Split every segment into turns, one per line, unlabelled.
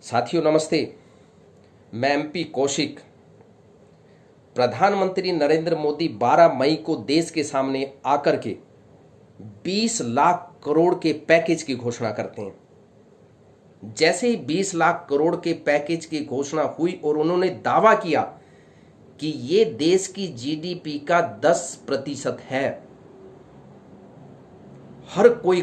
साथियों नमस्ते। मैं एमपी कौशिक। प्रधानमंत्री नरेंद्र मोदी 12 मई को देश के सामने आकर के 20 लाख करोड़ के पैकेज की घोषणा करते हैं। जैसे ही 20 लाख करोड़ के पैकेज की घोषणा हुई और उन्होंने दावा किया कि ये देश की जीडीपी का 10% है, हर कोई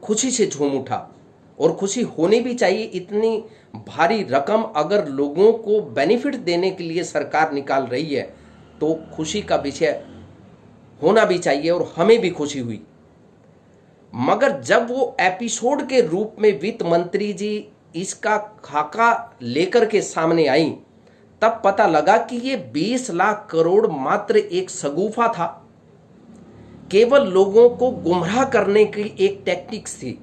खुशी से झूम उठा। और खुशी होनी भी चाहिए, इतनी भारी रकम अगर लोगों को बेनिफिट देने के लिए सरकार निकाल रही है तो खुशी का विषय होना भी चाहिए और हमें भी खुशी हुई। मगर जब वो एपिसोड के रूप में वित्त मंत्री जी इसका खाका लेकर के सामने आई, तब पता लगा कि ये 20 लाख करोड़ मात्र एक शगुफा था, केवल लोगों को गुमराह करने की एक टेक्निक्स थी।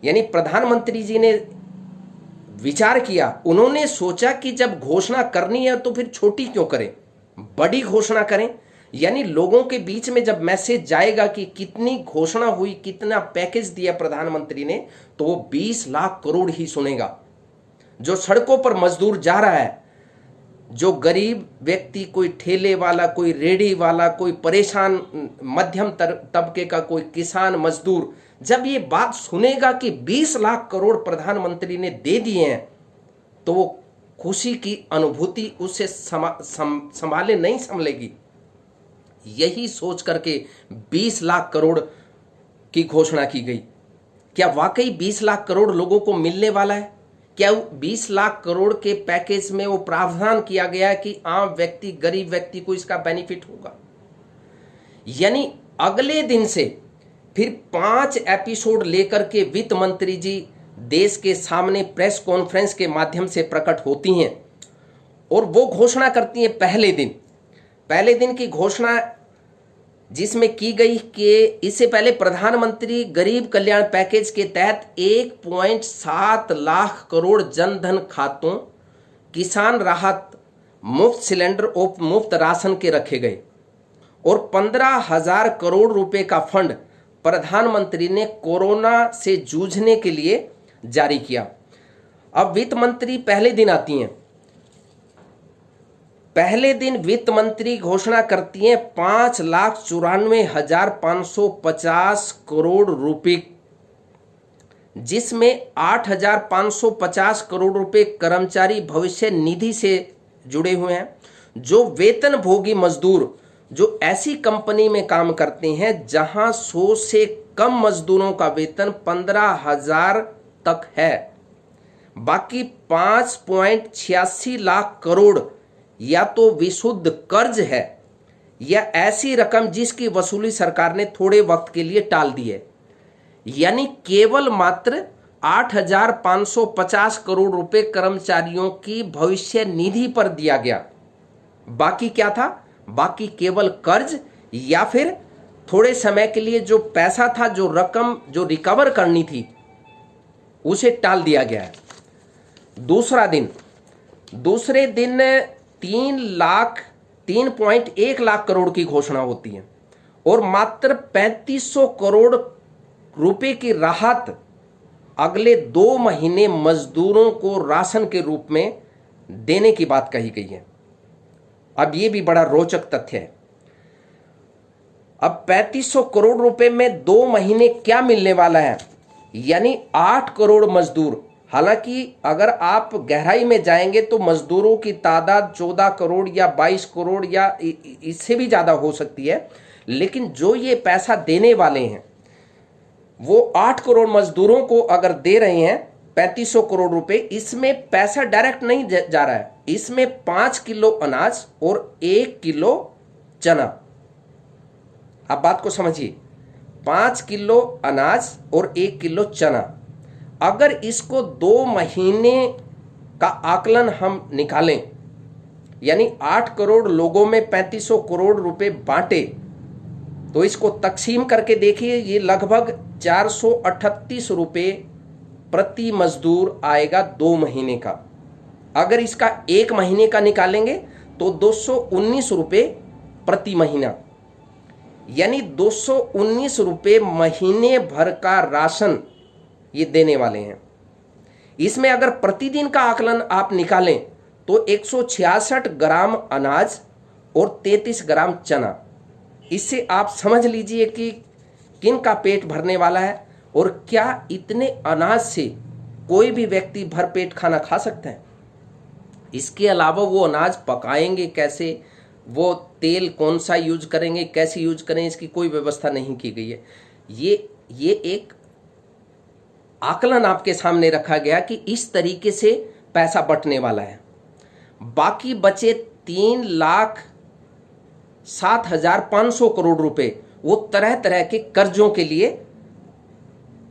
यानी प्रधानमंत्री जी ने विचार किया, उन्होंने सोचा कि जब घोषणा करनी है तो फिर छोटी क्यों करें, बड़ी घोषणा करें। यानी लोगों के बीच में जब मैसेज जाएगा कि कितनी घोषणा हुई, कितना पैकेज दिया प्रधानमंत्री ने, तो वो 20 लाख करोड़ ही सुनेगा। जो सड़कों पर मजदूर जा रहा है, जो गरीब व्यक्ति, कोई ठेले वाला, कोई रेडी वाला, कोई परेशान मध्यम तबके का, कोई किसान मजदूर, जब ये बात सुनेगा कि 20 लाख करोड़ प्रधानमंत्री ने दे दिए हैं, तो वो खुशी की अनुभूति उससे संभाले नहीं संभलेगी। यही सोच करके 20 लाख करोड़ की घोषणा की गई। क्या वाकई 20 लाख करोड़ लोगों को मिलने वाला है? क्या 20 लाख करोड़ के पैकेज में वो प्रावधान किया गया है कि आम व्यक्ति, गरीब व्यक्ति को इसका बेनिफिट होगा? यानी अगले दिन से फिर 5 एपिसोड लेकर के वित्त मंत्री जी देश के सामने प्रेस कॉन्फ्रेंस के माध्यम से प्रकट होती हैं और वो घोषणा करती हैं पहले दिन की घोषणा, जिसमें की गई कि इससे पहले प्रधानमंत्री गरीब कल्याण पैकेज के तहत 1.7 लाख करोड़ जनधन खातों, किसान राहत, मुफ्त सिलेंडर और मुफ्त राशन के रखे गए और 15,000 करोड़ रुपए का फंड प्रधानमंत्री ने कोरोना से जूझने के लिए जारी किया। अब वित्त मंत्री पहले दिन आती हैं। पहले दिन वित्त मंत्री घोषणा करती हैं 5,94,550 करोड़ रुपए, जिसमें 8,550 करोड़ रुपए कर्मचारी भविष्य निधि से जुड़े हुए हैं। जो वेतन भोगी मजदूर जो ऐसी कंपनी में काम करते हैं जहां 100 से कम मजदूरों का वेतन 15,000 तक है। बाकी 5.86 लाख करोड़ या तो विशुद्ध कर्ज है या ऐसी रकम जिसकी वसूली सरकार ने थोड़े वक्त के लिए टाल दी है। यानी केवल मात्र 8,550 करोड़ रुपए कर्मचारियों की भविष्य निधि पर दिया गया। बाकी क्या था? बाकी केवल कर्ज या फिर थोड़े समय के लिए जो पैसा था, जो रकम जो रिकवर करनी थी, उसे टाल दिया गया है। दूसरे दिन 3.1 लाख करोड़ की घोषणा होती है और मात्र 3500 करोड़ रुपए की राहत अगले 2 महीने मजदूरों को राशन के रूप में देने की बात कही गई है। अब ये भी बड़ा रोचक तथ्य है। अब 3500 करोड़ रुपए में 2 महीने क्या मिलने वाला है? यानी 8 करोड़ मजदूर। हालांकि अगर आप गहराई में जाएंगे तो मजदूरों की तादाद 14 करोड़ या 22 करोड़ या इससे भी ज़्यादा हो सकती है, लेकिन जो ये पैसा देने वाले हैं वो 8 करोड़ मजदूरों को अगर दे रहे हैं 3500 करोड़ रुपए, इसमें पैसा डायरेक्ट नहीं जा रहा है। इसमें 5 किलो अनाज और 1 किलो चना। आप बात को समझिए, 5 किलो अनाज और 1 किलो चना। अगर इसको 2 महीने का आकलन हम निकालें, यानी 8 करोड़ लोगों में 3500 करोड़ रुपए बांटे, तो इसको तकसीम करके देखिए, ये लगभग 438 रुपए प्रति मजदूर आएगा 2 महीने का। अगर इसका 1 महीने का निकालेंगे तो 219 रुपये प्रति महीना, यानी 219 रुपये महीने भर का राशन ये देने वाले हैं। इसमें अगर प्रतिदिन का आकलन आप निकालें तो 166 ग्राम अनाज और 33 ग्राम चना, इससे आप समझ लीजिए कि किन का पेट भरने वाला है। और क्या इतने अनाज से कोई भी व्यक्ति भरपेट खाना खा सकता है? इसके अलावा वो अनाज पकाएंगे कैसे, वो तेल कौन सा यूज करेंगे, कैसे यूज करें, इसकी कोई व्यवस्था नहीं की गई है। ये एक आकलन आपके सामने रखा गया कि इस तरीके से पैसा बंटने वाला है। बाकी बचे 3,07,500 करोड़ रुपए वो तरह तरह के कर्जों के लिए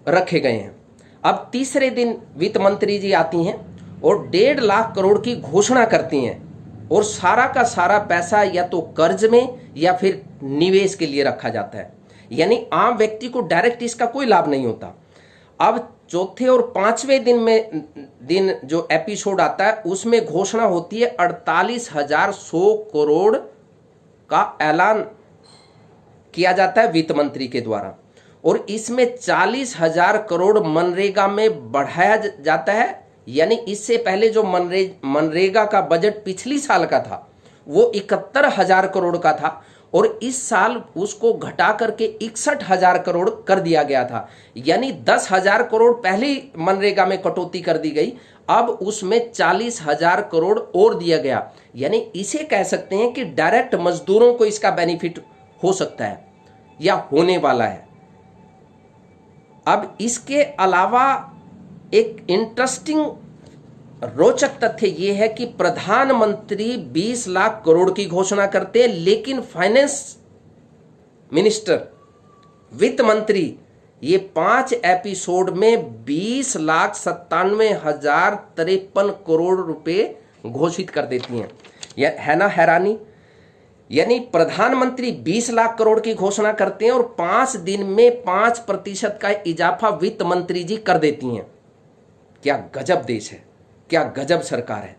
रखे गए हैं। अब तीसरे दिन वित्त मंत्री जी आती हैं और 1.5 लाख करोड़ की घोषणा करती हैं और सारा का सारा पैसा या तो कर्ज में या फिर निवेश के लिए रखा जाता है, यानी आम व्यक्ति को डायरेक्ट इसका कोई लाभ नहीं होता। अब चौथे और पांचवें दिन जो एपिसोड आता है उसमें घोषणा होती है 48,100 करोड़ का ऐलान किया जाता है वित्त मंत्री के द्वारा, और इसमें 40,000 करोड़ मनरेगा में बढ़ाया जाता है। यानी इससे पहले जो मनरेगा का बजट पिछली साल का था वो 71,000 करोड़ का था और इस साल उसको घटा करके 61,000 करोड़ कर दिया गया था। यानी 10,000 करोड़ पहले मनरेगा में कटौती कर दी गई, अब उसमें 40,000 करोड़ और दिया गया। यानी इसे कह सकते हैं कि डायरेक्ट मजदूरों को इसका बेनिफिट हो सकता है या होने वाला है। अब इसके अलावा एक इंटरेस्टिंग रोचक तथ्य यह है कि प्रधानमंत्री 20 लाख करोड़ की घोषणा करते हैं, लेकिन फाइनेंस मिनिस्टर, वित्त मंत्री, ये 5 एपिसोड में 20,97,053 करोड़ रुपए घोषित कर देती हैं। यह है ना हैरानी। यानी प्रधानमंत्री 20 लाख करोड़ की घोषणा करते हैं और 5 दिन में 5% का इजाफा वित्त मंत्री जी कर देती हैं। क्या गजब देश है, क्या गजब सरकार है।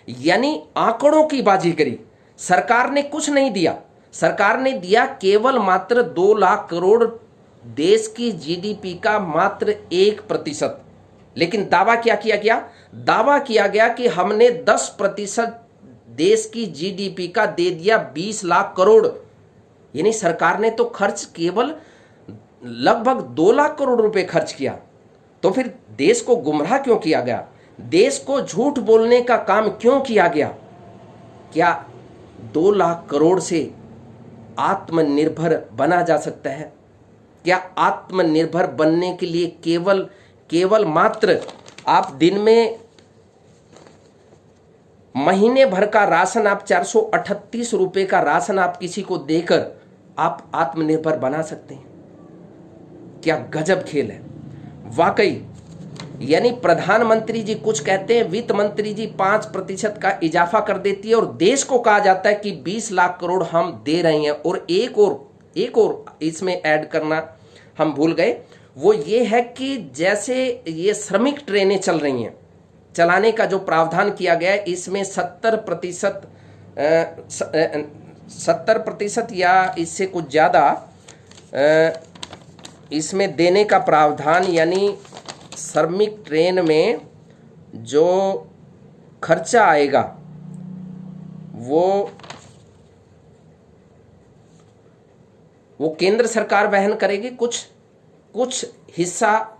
यानी आंकड़ों की बाजीगरी। सरकार ने कुछ नहीं दिया, सरकार ने दिया केवल मात्र 2 लाख करोड़, देश की जीडीपी का मात्र 1%। लेकिन दावा क्या किया गया? दावा किया गया कि हमने 10% देश की जीडीपी का दे दिया 20 लाख करोड़। यानी सरकार ने तो खर्च केवल लगभग 2 लाख करोड़ रुपए खर्च किया। तो फिर देश को गुमराह क्यों किया गया? देश को झूठ बोलने का काम क्यों किया गया? क्या 2 लाख करोड़ से आत्मनिर्भर बना जा सकता है? क्या आत्मनिर्भर बनने के लिए केवल मात्र आप दिन में महीने भर का राशन, आप 438 रुपए का राशन आप किसी को देकर आप आत्मनिर्भर बना सकते हैं? क्या गजब खेल है वाकई। यानी प्रधानमंत्री जी कुछ कहते हैं, वित्त मंत्री जी 5% का इजाफा कर देती है और देश को कहा जाता है कि 20 लाख करोड़ हम दे रहे हैं। और एक और इसमें ऐड करना हम भूल गए, वो ये है कि जैसे ये श्रमिक ट्रेनें चल रही हैं, चलाने का जो प्रावधान किया गया है, इसमें 70% या इससे कुछ ज़्यादा इसमें देने का प्रावधान, यानी श्रमिक ट्रेन में जो खर्चा आएगा वो केंद्र सरकार वहन करेगी, कुछ हिस्सा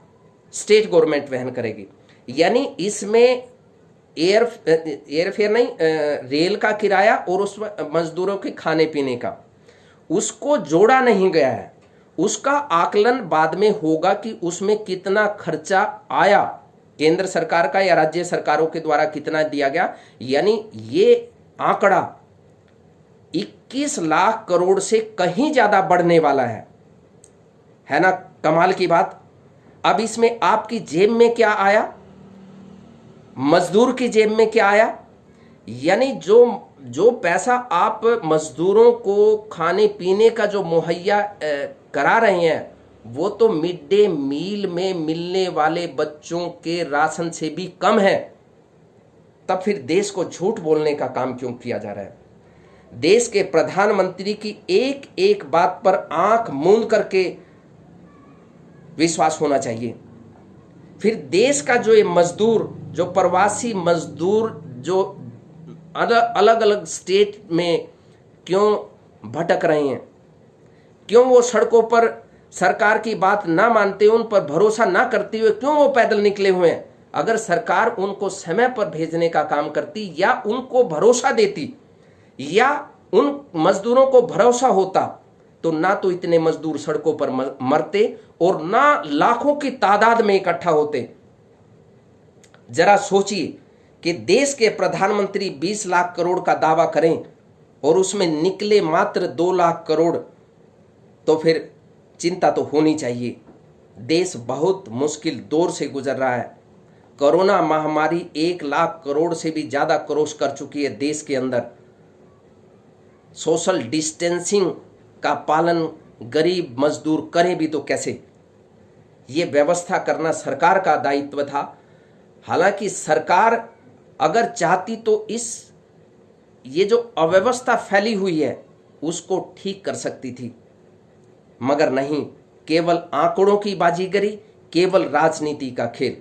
स्टेट गवर्नमेंट वहन करेगी। यानी इसमें एयरफेयर नहीं, रेल का किराया और उस मजदूरों के खाने पीने का उसको जोड़ा नहीं गया है। उसका आकलन बाद में होगा कि उसमें कितना खर्चा आया, केंद्र सरकार का या राज्य सरकारों के द्वारा कितना दिया गया। यानी ये आंकड़ा 21 लाख करोड़ से कहीं ज्यादा बढ़ने वाला है ना कमाल की बात। अब इसमें आपकी जेब में क्या आया, मजदूर की जेब में क्या आया? यानी जो पैसा आप मजदूरों को खाने पीने का जो मुहैया करा रहे हैं, वो तो मिड डे मील में मिलने वाले बच्चों के राशन से भी कम है। तब फिर देश को झूठ बोलने का काम क्यों किया जा रहा है? देश के प्रधानमंत्री की एक एक बात पर आंख मूंद करके विश्वास होना चाहिए। फिर देश का जो ये मजदूर, जो प्रवासी मजदूर जो अलग अलग स्टेट में क्यों भटक रहे हैं, क्यों वो सड़कों पर सरकार की बात ना मानते हुए, उन पर भरोसा ना करते हुए क्यों वो पैदल निकले हुए हैं? अगर सरकार उनको समय पर भेजने का काम करती, या उनको भरोसा देती, या उन मजदूरों को भरोसा होता, तो ना तो इतने मजदूर सड़कों पर मरते और ना लाखों की तादाद में इकट्ठा होते। जरा सोचिए कि देश के प्रधानमंत्री 20 लाख करोड़ का दावा करें और उसमें निकले मात्र 2 लाख करोड़, तो फिर चिंता तो होनी चाहिए। देश बहुत मुश्किल दौर से गुजर रहा है। कोरोना महामारी 1 लाख करोड़ से भी ज्यादा क्रॉस कर चुकी है देश के अंदर। सोशल डिस्टेंसिंग का पालन गरीब मजदूर करें भी तो कैसे? ये व्यवस्था करना सरकार का दायित्व था। हालांकि सरकार अगर चाहती तो ये जो अव्यवस्था फैली हुई है उसको ठीक कर सकती थी, मगर नहीं, केवल आंकड़ों की बाजीगरी, केवल राजनीति का खेल।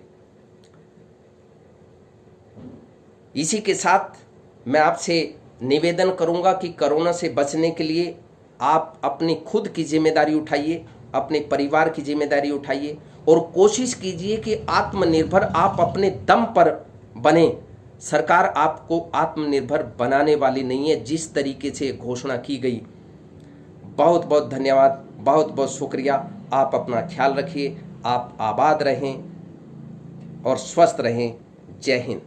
इसी के साथ मैं आपसे निवेदन करूंगा कि कोरोना से बचने के लिए आप अपनी खुद की जिम्मेदारी उठाइए, अपने परिवार की जिम्मेदारी उठाइए और कोशिश कीजिए कि आत्मनिर्भर आप अपने दम पर बने। सरकार आपको आत्मनिर्भर बनाने वाली नहीं है, जिस तरीके से घोषणा की गई। बहुत बहुत धन्यवाद, बहुत बहुत शुक्रिया। आप अपना ख्याल रखिए, आप आबाद रहें और स्वस्थ रहें। जय हिंद।